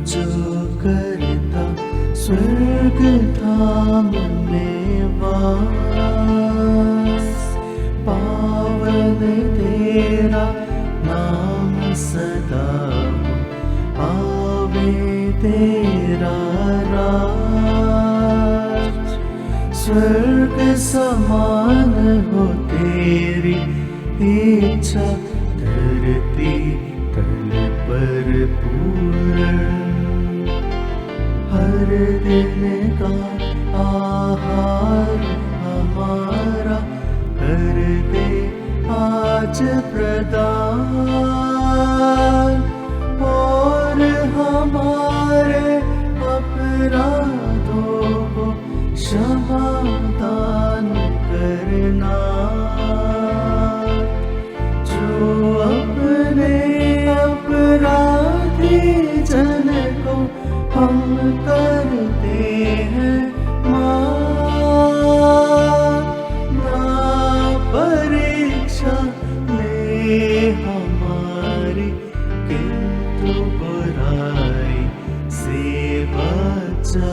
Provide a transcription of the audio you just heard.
जो करता स्वर्ग धाम में वास। पावन तेरा नाम सदा आवे तेरा राज। स्वर्ग समान हो तेरी इच्छा, धरती तल पर पूर्ण। हर दिन का आहार हमारा कर दे आज प्रदान। और हमारे अपराधों को क्षमा दान करना, जो अपने अपराधी जन को हम करते हैं माफ। ना परीक्षा ले हमारी, किंतु बुराई से बचा।